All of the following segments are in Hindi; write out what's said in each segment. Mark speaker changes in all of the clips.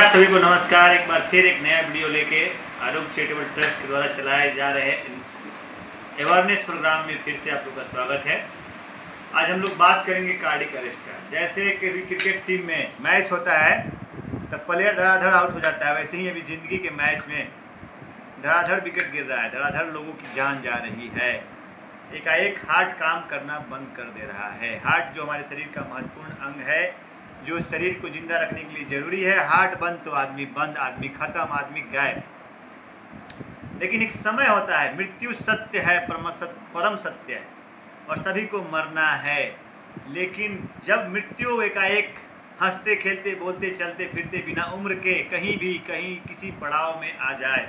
Speaker 1: आप सभी को नमस्कार। एक बार फिर एक नया वीडियो लेके आरोग्य चैरिटेबल ट्रस्ट के द्वारा चलाए जा रहे अवेयरनेस प्रोग्राम में फिर से आप लोग का स्वागत है। आज हम लोग बात करेंगे कार्डिक अरेस्ट का। जैसे कि क्रिकेट टीम में मैच होता है तब प्लेयर धड़ाधड़ आउट हो जाता है, वैसे ही अभी ज़िंदगी के मैच में धड़ाधड़ विकेट गिर रहा है, धड़ाधड़ लोगों की जान जा रही है। एकाएक हार्ट काम करना बंद कर दे रहा है। हार्ट जो हमारे शरीर का महत्वपूर्ण अंग है, जो शरीर को जिंदा रखने के लिए जरूरी है, हार्ट बंद तो आदमी बंद, आदमी खत्म, आदमी गायब। लेकिन एक समय होता है, मृत्यु सत्य है, परम सत्य है और सभी को मरना है। लेकिन जब मृत्यु एकाएक हंसते खेलते बोलते चलते फिरते बिना उम्र के कहीं भी कहीं किसी पड़ाव में आ जाए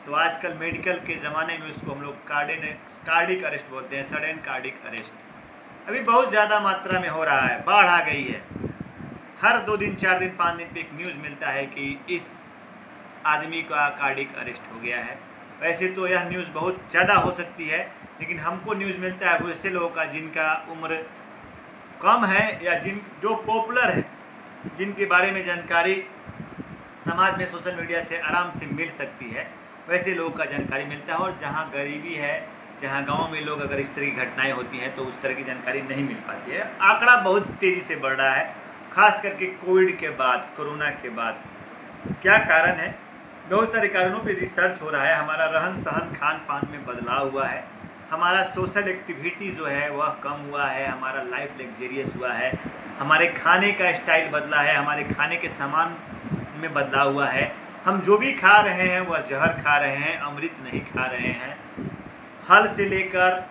Speaker 1: तो आजकल मेडिकल के ज़माने में उसको हम लोग कार्डिक अरेस्ट बोलते हैं, सडन कार्डिक अरेस्ट। अभी बहुत ज़्यादा मात्रा में हो रहा है, बाढ़ आ गई है। हर 2 दिन 4 दिन 5 दिन पे एक न्यूज़ मिलता है कि इस आदमी का कार्डिक अरेस्ट हो गया है। वैसे तो यह न्यूज़ बहुत ज़्यादा हो सकती है, लेकिन हमको न्यूज़ मिलता है वैसे लोगों का जिनका उम्र कम है या जो पॉपुलर है, जिनके बारे में जानकारी समाज में सोशल मीडिया से आराम से मिल सकती है, वैसे लोगों का जानकारी मिलता है। और जहाँ गरीबी है, जहाँ गांव में लोग अगर इस तरह की घटनाएं होती हैं तो उस तरह की जानकारी नहीं मिल पाती है। आंकड़ा बहुत तेज़ी से बढ़ रहा है, खास करके कोविड के बाद, कोरोना के बाद। क्या कारण है? बहुत सारे कारणों पे रिसर्च हो रहा है। हमारा रहन सहन खान पान में बदलाव हुआ है, हमारा सोशल एक्टिविटी जो है वह कम हुआ है, हमारा लाइफ लग्जेरियस हुआ है, हमारे खाने का स्टाइल बदला है, हमारे खाने के सामान में बदलाव हुआ है। हम जो भी खा रहे हैं वह जहर खा रहे हैं, अमृत नहीं खा रहे हैं। फल से लेकर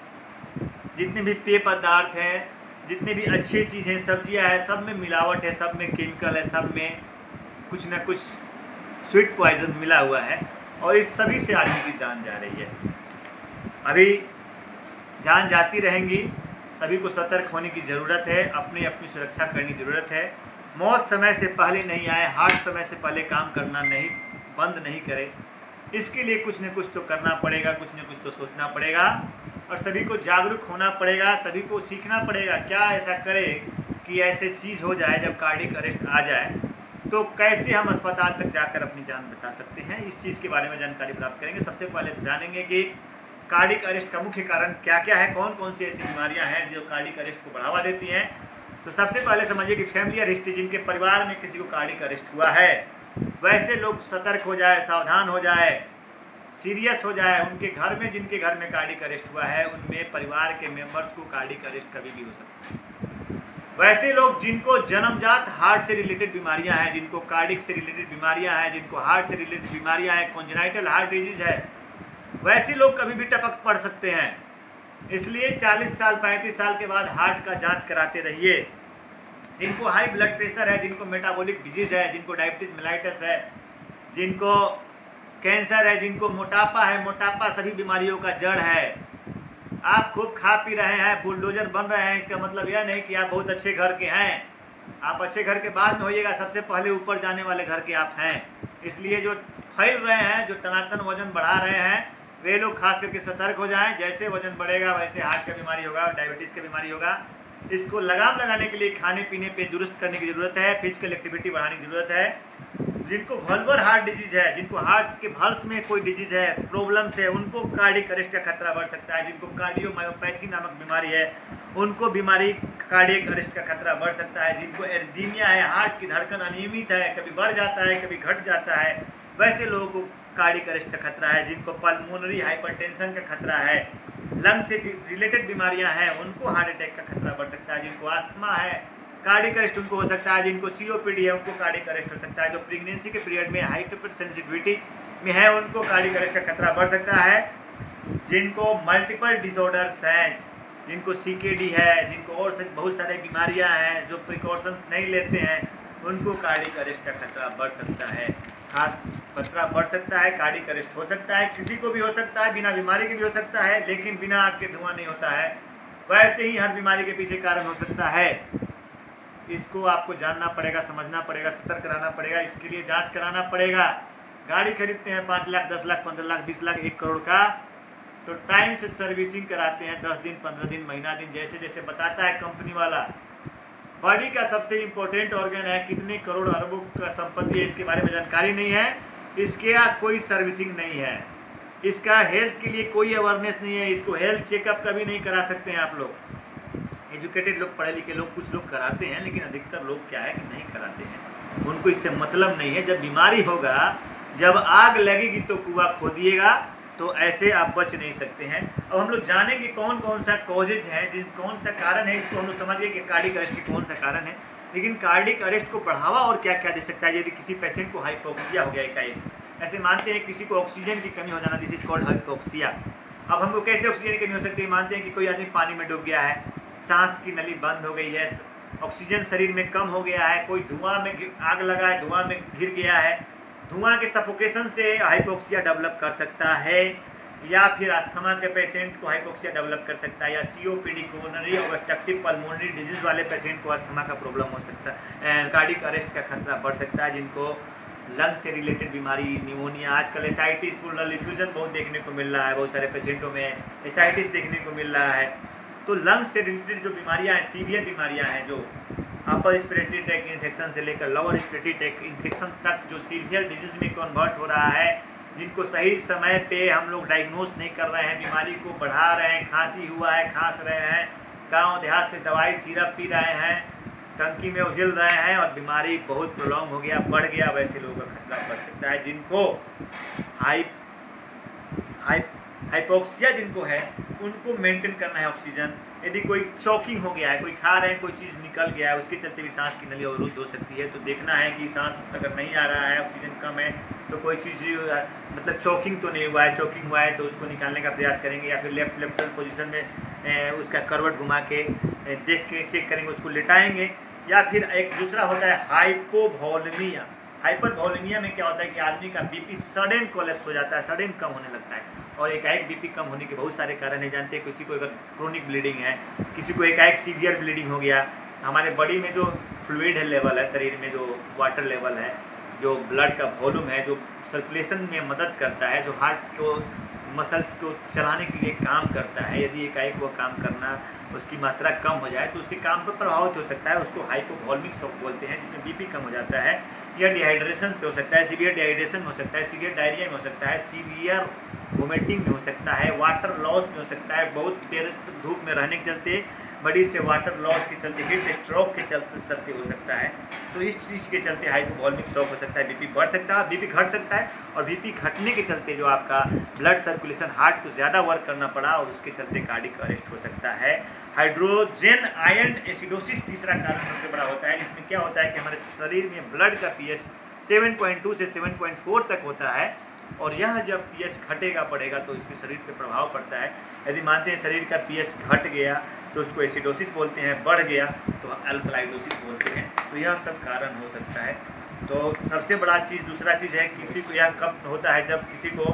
Speaker 1: जितने भी पेय पदार्थ हैं, जितनी भी अच्छी चीज़ें, सब्जियां हैं, सब में मिलावट है, सब में केमिकल है, सब में कुछ ना कुछ स्वीट पॉइजन मिला हुआ है और इस सभी से आदमी की जान जा रही है। अभी जान जाती रहेंगी, सभी को सतर्क होने की ज़रूरत है, अपनी सुरक्षा करने की ज़रूरत है। मौत समय से पहले नहीं आए, हार्ट समय से पहले काम करना नहीं बंद नहीं करे। इसके लिए कुछ न कुछ तो करना पड़ेगा, कुछ न कुछ तो सोचना पड़ेगा और सभी को जागरूक होना पड़ेगा, सभी को सीखना पड़ेगा क्या ऐसा करे कि ऐसे चीज़ हो जाए। जब कार्डिक अरेस्ट आ जाए तो कैसे हम अस्पताल तक जाकर अपनी जान बचा सकते हैं, इस चीज़ के बारे में जानकारी प्राप्त करेंगे। सबसे पहले जानेंगे कि कार्डिक अरेस्ट का मुख्य कारण क्या क्या है, कौन कौन सी ऐसी बीमारियां हैं जो कार्डिक अरेस्ट को बढ़ावा देती हैं। तो सबसे पहले समझिए कि फैमिली हिस्ट्री, जिनके परिवार में किसी को कार्डिक अरेस्ट हुआ है, वैसे लोग सतर्क हो जाए, सावधान हो जाए, सीरियस हो जाए। उनके घर में, जिनके घर में कार्डिक अरेस्ट हुआ है, उनमें परिवार के मेंबर्स को कार्डिक अरेस्ट कभी भी हो सकता है। वैसे लोग जिनको जन्मजात हार्ट से रिलेटेड बीमारियां हैं, जिनको कार्डिक से रिलेटेड बीमारियां हैं, जिनको हार्ट से रिलेटेड बीमारियां हैं, कॉन्जेनाइटल हार्ट डिजीज है, वैसे लोग कभी भी टपक पड़ सकते हैं। इसलिए 40 साल 35 साल के बाद हार्ट का जांच कराते रहिए। जिनको हाई ब्लड प्रेशर है, जिनको मेटाबॉलिक डिजीज है, जिनको डायबिटीज मेलाइटस है, जिनको कैंसर है, जिनको मोटापा है, मोटापा सभी बीमारियों का जड़ है। आप खूब खा पी रहे हैं, बुलडोजर बन रहे हैं, इसका मतलब यह नहीं कि आप बहुत अच्छे घर के हैं। आप अच्छे घर के बाद में होइएगा, सबसे पहले ऊपर जाने वाले घर के आप हैं। इसलिए जो फैल रहे हैं, जो टनाटन वजन बढ़ा रहे हैं, वे लोग खास करके सतर्क हो जाएं। जैसे वजन बढ़ेगा वैसे हार्ट का बीमारी होगा, डायबिटीज़ का बीमारी होगा। इसको लगाम लगाने के लिए खाने पीने पे दुरुस्त करने की ज़रूरत है, फिजिकल एक्टिविटी बढ़ाने की ज़रूरत है। जिनको वल्वर हार्ट डिजीज है, जिनको हार्ट के भल्स में कोई डिजीज है, प्रॉब्लम्स है, उनको कार्डिक अरेस्ट का खतरा बढ़ सकता है। जिनको कार्डियोमायोपैथी नामक बीमारी है, उनको बीमारी कार्डिक अरेस्ट का खतरा बढ़ सकता है। जिनको एरिथमिया है, हार्ट की धड़कन अनियमित है, कभी बढ़ जाता है कभी घट जाता है, वैसे लोगों को कार्डिक अरेस्ट का खतरा है। जिनको पल्मोनरी हाइपरटेंशन का खतरा है, लंग से रिलेटेड बीमारियां हैं, उनको हार्ट अटैक का खतरा बढ़ सकता है। जिनको अस्थमा है, कार्डिक अरेस्ट उनको हो सकता है। जिनको सीओपीडी है, उनको कार्डिक अरेस्ट हो सकता है। जो प्रेगनेंसी के पीरियड में हाइपर सेंसिटिविटी में है, उनको कार्डिक अरेस्ट का खतरा बढ़ सकता है। जिनको मल्टीपल डिसऑर्डर्स हैं, जिनको सीकेडी है, जिनको और बहुत सारे बीमारियां हैं, जो प्रिकॉशंस नहीं लेते हैं, उनको कार्डिक अरेस्ट का खतरा बढ़ सकता है। खतरा बढ़ सकता है, कार्डिक अरेस्ट हो सकता है, किसी को भी हो सकता है, बिना बीमारी के भी हो सकता है, लेकिन बिना आग के धुआं नहीं होता है। वैसे ही हर बीमारी के पीछे कारण हो सकता है। इसको आपको जानना पड़ेगा, समझना पड़ेगा, सतर्क रहना पड़ेगा। इसके लिए जांच कराना पड़ेगा। गाड़ी खरीदते हैं 5 लाख 10 लाख 15 लाख 20 लाख 1 करोड़ का, तो टाइम से सर्विसिंग कराते हैं 10 दिन 15 दिन महीना दिन, जैसे जैसे बताता है कंपनी वाला, बॉडी का सबसे इम्पोर्टेंट ऑर्गन है, कितने करोड़ अरबों का संपत्ति है इसके बारे में जानकारी नहीं है, इसके कोई सर्विसिंग नहीं है, इसका हेल्थ के लिए कोई अवेयरनेस नहीं है, इसको हेल्थ चेकअप कभी नहीं करा सकते हैं आप लोग। एजुकेटेड लोग, पढ़े लिखे लोग, कुछ लोग कराते हैं, लेकिन अधिकतर लोग क्या है कि नहीं कराते हैं, उनको इससे मतलब नहीं है। जब बीमारी होगा, जब आग लगेगी तो कुआं खोदिएगा, तो ऐसे आप बच नहीं सकते हैं। अब हम लोग जानेंगे कौन कौन सा कॉजेज है, कौन सा कारण है, इसको हम लोग समझिए कि कार्डिक अरेस्ट की कौन सा कारण है। लेकिन कार्डिक अरेस्ट को बढ़ावा और क्या क्या दे सकता है। यदि किसी पेशेंट को हाइपोक्सिया हो गया एकाएक, ऐसे मानते हैं किसी को ऑक्सीजन की कमी हो जाना, दिस इज कॉल्ड हाइपोक्सिया। अब हमको कैसे ऑक्सीजन की कमी हो सकती है, मानते हैं कि कोई आदमी पानी में डूब गया है, सांस की नली बंद हो गई है, ऑक्सीजन शरीर में कम हो गया है, कोई धुआं में आग लगा है, धुआं में घिर गया है, धुआं के सफोकेशन से हाइपोक्सिया डेवलप कर सकता है, या फिर अस्थमा के पेशेंट को हाइपोक्सिया डेवलप कर सकता है, या COPD coronary obstructive pulmonary disease वाले पेशेंट को अस्थमा का प्रॉब्लम हो सकता है, कार्डिक अरेस्ट का खतरा बढ़ सकता है, जिनको लंग से रिलेटेड बीमारी, निमोनिया, आजकल एसाइटिस, प्लूरल इफ्यूजन बहुत देखने को मिल रहा है, बहुत सारे पेशेंटों में एसाइटिस देखने को मिल रहा है। तो लंग से रिलेटेड जो बीमारियां हैं, सीवियर बीमारियां हैं, जो अपर रेस्पिरेटरी ट्रैक्ट इन्फेक्शन से लेकर लोअर रेस्पिरेटरी ट्रैक्ट इन्फेक्शन तक जो सीवियर डिजीज में कन्वर्ट हो रहा है, जिनको सही समय पे हम लोग डायग्नोस नहीं कर रहे हैं, बीमारी को बढ़ा रहे हैं, खांसी हुआ है, खांस रहे हैं, गांव देहात से दवाई सिरप पी रहे हैं, टंकी में उझल रहे हैं और बीमारी बहुत प्रोलॉन्ग हो गया, बढ़ गया, वैसे लोगों का खतरा बढ़ सकता है। जिनको हाइपोक्सिया जिनको है, उनको मेंटेन करना है ऑक्सीजन। यदि कोई चॉकिंग हो गया है, कोई खा रहे हैं, कोई चीज़ निकल गया है, उसके चलते भी सांस की नली अवरुद्ध हो सकती है, तो देखना है कि सांस अगर नहीं आ रहा है, ऑक्सीजन कम है, तो कोई चीज़ मतलब चॉकिंग तो नहीं हुआ है, चॉकिंग हुआ है तो उसको निकालने का प्रयास करेंगे, या फिर लेफ्ट पोजीशन में उसका करवट घुमा के देख के चेक करेंगे, उसको लेटाएंगे। या फिर एक दूसरा होता है हाइपोवॉलेमिया। हाइपरवॉलेमिया में क्या होता है कि आदमी का बीपी सडन कोलैप्स हो जाता है, सडन कम होने लगता है। और एकाएक बीपी कम होने के बहुत सारे कारण है, जानते हैं। किसी को अगर क्रोनिक ब्लीडिंग है, किसी को एकाएक सीवियर ब्लीडिंग हो गया, हमारे बॉडी में जो फ्लूइड है लेवल है, शरीर में जो वाटर लेवल है, जो ब्लड का वॉल्यूम है, जो सर्कुलेशन में मदद करता है, जो हार्ट को मसल्स को चलाने के लिए काम करता है, यदि एकाएक वो काम करना उसकी मात्रा कम हो जाए तो उसके काम पर प्रभावित हो सकता है। उसको हाइपोवॉल्मिक शॉक बोलते हैं, जिसमें बीपी कम हो जाता है। यह डिहाइड्रेशन से हो सकता है, सीवियर डिहाइड्रेशन हो सकता है, सीवियर डायरिया में हो सकता है, सीवियर वोमिटिंग में हो सकता है, वाटर लॉस में हो सकता है, बहुत देर धूप में रहने के चलते, बॉडी से वाटर लॉस के चलते, हीट स्ट्रोक के चलते हो सकता है। तो इस चीज़ के चलते हाइपोवॉल्मिक शॉक हो सकता है, बीपी बढ़ सकता है, बीपी घट सकता है। और बीपी घटने के चलते जो आपका ब्लड सर्कुलेशन, हार्ट को ज़्यादा वर्क करना पड़ा और उसके चलते कार्डिक अरेस्ट हो सकता है। हाइड्रोजन आयन एसिडोसिस तीसरा कारण सबसे बड़ा होता है, जिसमें क्या होता है कि हमारे शरीर में ब्लड का पीएच 7.2 से 7.4 तक होता है, और यह जब पीएच घटेगा पड़ेगा तो इसके शरीर पे प्रभाव पड़ता है। यदि मानते हैं शरीर का पीएच घट गया तो उसको एसिडोसिस बोलते हैं, बढ़ गया तो अल्कलाइडोसिस बोलते हैं। तो यह सब कारण हो सकता है। तो सबसे बड़ा चीज़, दूसरा चीज़ है, किसी को यह कब होता है, जब किसी को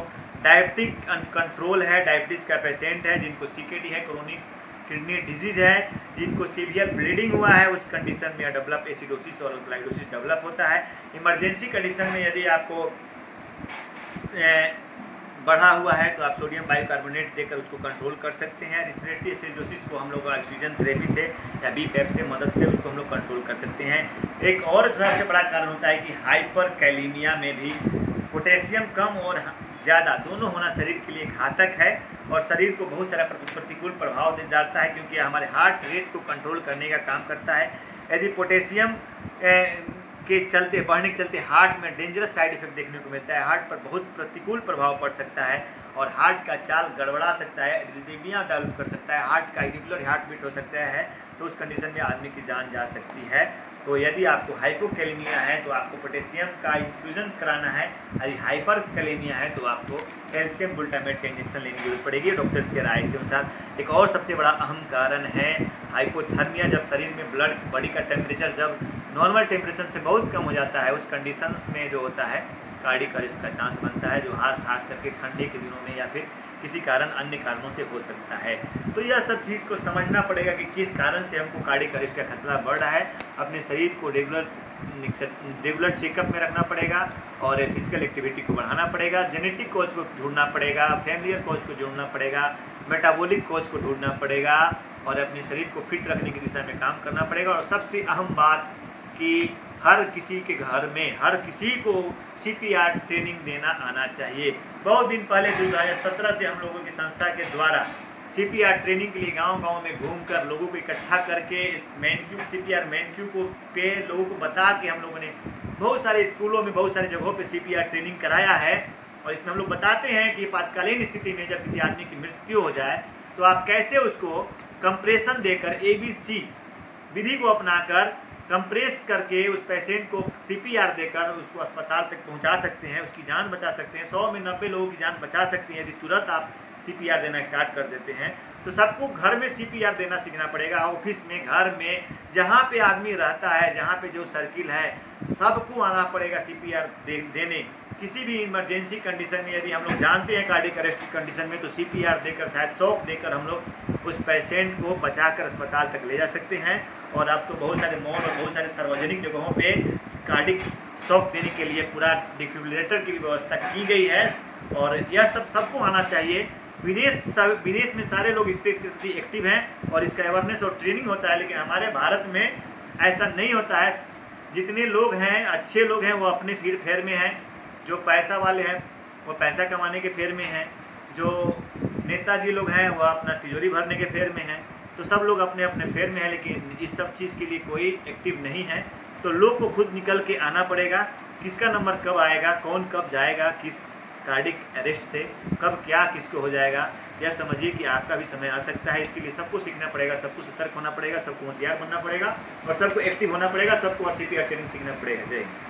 Speaker 1: डायबिटिक कंट्रोल है, डायबिटीज़ का पेशेंट है, जिनको सीकेडी है, क्रोनिक किडनी डिजीज़ है, जिनको सीवियर ब्लीडिंग हुआ है, उस कंडीशन में डेवलप एसिडोसिस और अल्कलाइडोसिस डेवलप होता है। इमरजेंसी कंडीशन में यदि आपको बढ़ा हुआ है तो आप सोडियम बाइकार्बोनेट देकर उसको कंट्रोल कर सकते हैं। रेस्पिरेटरी एसिडोसिस को हम लोग ऑक्सीजन थेरेपी से या बीपैप से मदद से उसको हम लोग कंट्रोल कर सकते हैं। एक और सबसे बड़ा कारण होता है कि हाइपर कैलीमिया में भी पोटेशियम कम और ज़्यादा दोनों होना शरीर के लिए घातक है और शरीर को बहुत सारा प्रतिकूल प्रभाव दे डालता है, क्योंकि हमारे हार्ट रेट को कंट्रोल करने का काम करता है। यदि पोटेशियम के चलते, बढ़ने के चलते हार्ट में डेंजरस साइड इफेक्ट देखने को मिलता है, हार्ट पर बहुत प्रतिकूल प्रभाव पड़ सकता है और हार्ट का चाल गड़बड़ा सकता है, एरिथमिया डेवलप कर सकता है, हार्ट का इरेगुलर हार्ट बीट हो सकता है, तो उस कंडीशन में आदमी की जान जा सकती है। तो यदि आपको हाइपोकैलेमिया है तो आपको पोटेशियम का इन्फ्यूजन कराना है, यदि हाइपर कैलेमिया है तो आपको कैल्शियम ग्लूटामेट का इंजेक्शन लेने की जरूरत पड़ेगी डॉक्टर्स के राय के अनुसार। एक और सबसे बड़ा अहम कारण है हाइपोथर्मिया, जब शरीर में ब्लड बॉडी का टेम्परेचर जब नॉर्मल टेम्परेचर से बहुत कम हो जाता है, उस कंडीशंस में जो होता है कार्डिक अरेस्ट का चांस बनता है, जो खास करके ठंडे के दिनों में या फिर किसी कारण अन्य कारणों से हो सकता है। तो यह सब चीज़ को समझना पड़ेगा कि किस कारण से हमको कार्डिक अरेस्ट का खतरा बढ़ रहा है। अपने शरीर को रेगुलर चेकअप में रखना पड़ेगा और फिजिकल एक्टिविटी को बढ़ाना पड़ेगा, जेनेटिक कोच को ढूंढना पड़ेगा, फैमिलियर कोच को ढूंढना पड़ेगा, मेटाबॉलिक कोच को ढूंढना पड़ेगा और अपने शरीर को फिट रखने की दिशा में काम करना पड़ेगा। और सबसे अहम बात कि हर किसी के घर में हर किसी को CPR ट्रेनिंग देना आना चाहिए। बहुत दिन पहले 2017 से हम लोगों की संस्था के द्वारा CPR ट्रेनिंग के लिए गांव-गांव में घूमकर लोगों को इकट्ठा करके इस CPR मैनक्यू को पे लोगों को बता के हम लोगों ने बहुत सारे स्कूलों में बहुत सारी जगहों पे CPR ट्रेनिंग कराया है। और इसमें हम लोग बताते हैं कि आपातकालीन स्थिति में जब किसी आदमी की मृत्यु हो जाए तो आप कैसे उसको कंप्रेशन देकर ABC विधि को अपनाकर कंप्रेस करके उस पेशेंट को CPR देकर उसको अस्पताल तक पहुंचा सकते हैं, उसकी जान बचा सकते हैं। 100 में 90 लोगों की जान बचा सकते हैं यदि तुरंत आप CPR देना स्टार्ट कर देते हैं। तो सबको घर में CPR देना सीखना पड़ेगा। ऑफिस में, घर में, जहाँ पे आदमी रहता है, जहाँ पे जो सर्किल है, सबको आना पड़ेगा CPR देने। किसी भी इमरजेंसी कंडीशन में यदि हम लोग जानते हैं कार्डियक अरेस्ट की कंडीशन में, तो CPR देकर शायद शॉक देकर हम लोग उस पेशेंट को बचाकर अस्पताल तक ले जा सकते हैं। और अब तो बहुत सारे मॉल और बहुत सारे सार्वजनिक जगहों पे कार्डियक शॉक देने के लिए पूरा डिफिब्रिलेटर की भी व्यवस्था की गई है। और यह सबको आना चाहिए। विदेश में सारे लोग इस पर एक्टिव हैं और इसका अवेयरनेस और ट्रेनिंग होता है, लेकिन हमारे भारत में ऐसा नहीं होता है। जितने लोग हैं, अच्छे लोग हैं, वो अपने फेर में हैं। जो पैसा वाले हैं वो पैसा कमाने के फेर में हैं। जो नेताजी लोग हैं वो अपना तिजोरी भरने के फेर में हैं। तो सब लोग अपने अपने फेर में हैं, लेकिन इस सब चीज़ के लिए कोई एक्टिव नहीं है। तो लोग को खुद निकल के आना पड़ेगा। किसका नंबर कब आएगा, कौन कब जाएगा, किस कार्डिक अरेस्ट से कब क्या किसको हो जाएगा, यह समझिए कि आपका भी समय आ सकता है। इसके लिए सबको सीखना पड़ेगा, सबको सतर्क होना पड़ेगा, सबको होशियार बनना पड़ेगा और सबको एक्टिव होना पड़ेगा, सबको CPR ट्रेनिंग सीखना पड़ेगा। जय हिंद।